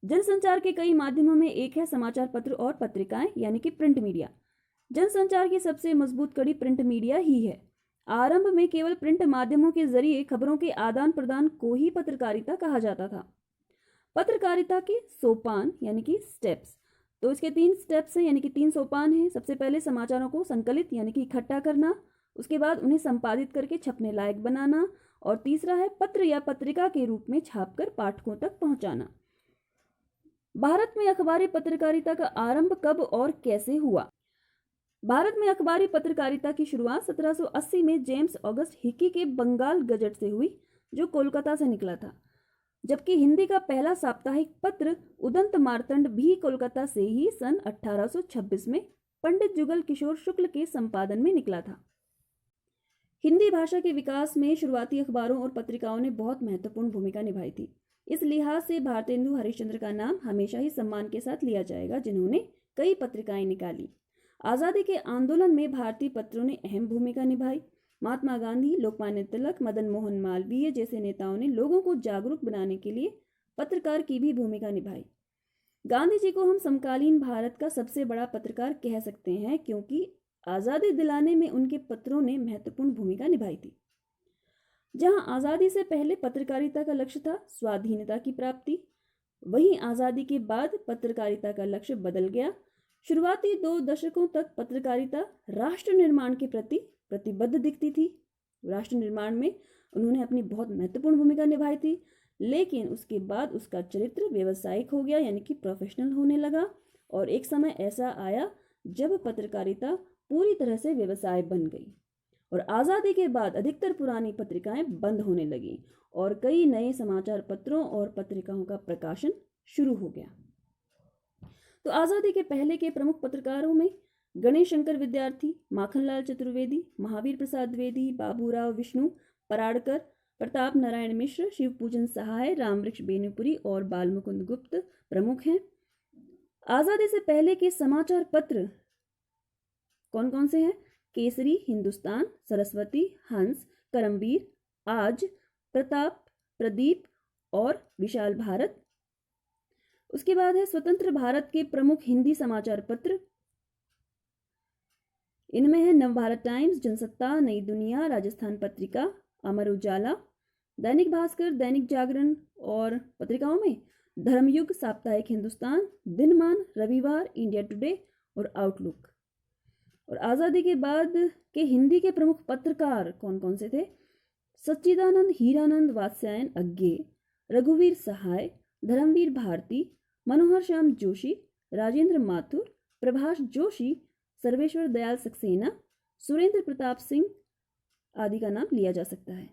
जनसंचार के कई माध्यमों में एक है समाचार पत्र और पत्रिकाएं यानी कि प्रिंट मीडिया। जनसंचार की सबसे मजबूत कड़ी प्रिंट मीडिया ही है। आरंभ में केवल प्रिंट माध्यमों के जरिए खबरों के आदान प्रदान को ही पत्रकारिता कहा जाता था। पत्रकारिता के सोपान यानी कि स्टेप्स, तो इसके 3 स्टेप्स हैं यानी कि 3 सोपान हैं। सबसे पहले समाचारों को संकलित यानी कि इकट्ठा करना, उसके बाद उन्हें संपादित करके छपने लायक बनाना, और तीसरा है पत्र या पत्रिका के रूप में छापकर पाठकों तक पहुंचाना। भारत में अखबारी पत्रकारिता का आरंभ कब और कैसे हुआ? भारत में अखबारी पत्रकारिता की शुरुआत 1780 में जेम्स ऑगस्ट हिकी के बंगाल गजट से हुई, जो कोलकाता से निकला था। जबकि हिंदी का पहला साप्ताहिक पत्र उदंत मार्तंड भी कोलकाता से ही सन 1826 में पंडित जुगल किशोर शुक्ल के संपादन में निकला था। हिंदी भाषा के विकास में शुरुआती अखबारों और पत्रिकाओं ने बहुत महत्वपूर्ण भूमिका निभाई थी। इस लिहाज से भारतेंदु हरिश्चंद्र का नाम हमेशा ही सम्मान के साथ लिया जाएगा, जिन्होंने कई पत्रिकाएं निकाली। आज़ादी के आंदोलन में भारतीय पत्रों ने अहम भूमिका निभाई। महात्मा गांधी, लोकमान्य तिलक, मदन मोहन मालवीय जैसे नेताओं ने लोगों को जागरूक बनाने के लिए पत्रकार की भी भूमिका निभाई। गांधी जी को हम समकालीन भारत का सबसे बड़ा पत्रकार कह सकते हैं, क्योंकि आज़ादी दिलाने में उनके पत्रों ने महत्वपूर्ण भूमिका निभाई थी। जहां आज़ादी से पहले पत्रकारिता का लक्ष्य था स्वाधीनता की प्राप्ति, वहीं आज़ादी के बाद पत्रकारिता का लक्ष्य बदल गया। शुरुआती 2 दशकों तक पत्रकारिता राष्ट्र निर्माण के प्रति प्रतिबद्ध दिखती थी। राष्ट्र निर्माण में उन्होंने अपनी बहुत महत्वपूर्ण भूमिका निभाई थी, लेकिन उसके बाद उसका चरित्र व्यावसायिक हो गया यानी कि प्रोफेशनल होने लगा, और एक समय ऐसा आया जब पत्रकारिता पूरी तरह से व्यवसाय बन गई और आज़ादी के बाद अधिकतर पुरानी पत्रिकाएं बंद होने लगी और कई नए समाचार पत्रों और पत्रिकाओं का प्रकाशन शुरू हो गया। तो आज़ादी के पहले के प्रमुख पत्रकारों में गणेश शंकर विद्यार्थी, माखनलाल चतुर्वेदी, महावीर प्रसाद द्विवेदी, बाबूराव विष्णु पराड़कर, प्रताप नारायण मिश्र, शिवपूजन सहाय, रामवृक्ष बेनीपुरी और बालमुकुंद गुप्त प्रमुख हैं। आज़ादी से पहले के समाचार पत्र कौन कौन से हैं? केसरी, हिंदुस्तान, सरस्वती, हंस, करमवीर, आज, प्रताप, प्रदीप और विशाल भारत। उसके बाद है स्वतंत्र भारत के प्रमुख हिंदी समाचार पत्र। इनमें है नवभारत टाइम्स, जनसत्ता, नई दुनिया, राजस्थान पत्रिका, अमर उजाला, दैनिक भास्कर, दैनिक जागरण, और पत्रिकाओं में धर्मयुग, साप्ताहिक हिंदुस्तान, दिनमान, रविवार, इंडिया टुडे और आउटलुक। और आज़ादी के बाद के हिंदी के प्रमुख पत्रकार कौन कौन से थे? सच्चिदानंद हीरानंद वात्स्यायन अज्ञे, रघुवीर सहाय, धर्मवीर भारती, मनोहर श्याम जोशी, राजेंद्र माथुर, प्रभाष जोशी, सर्वेश्वर दयाल सक्सेना, सुरेंद्र प्रताप सिंह आदि का नाम लिया जा सकता है।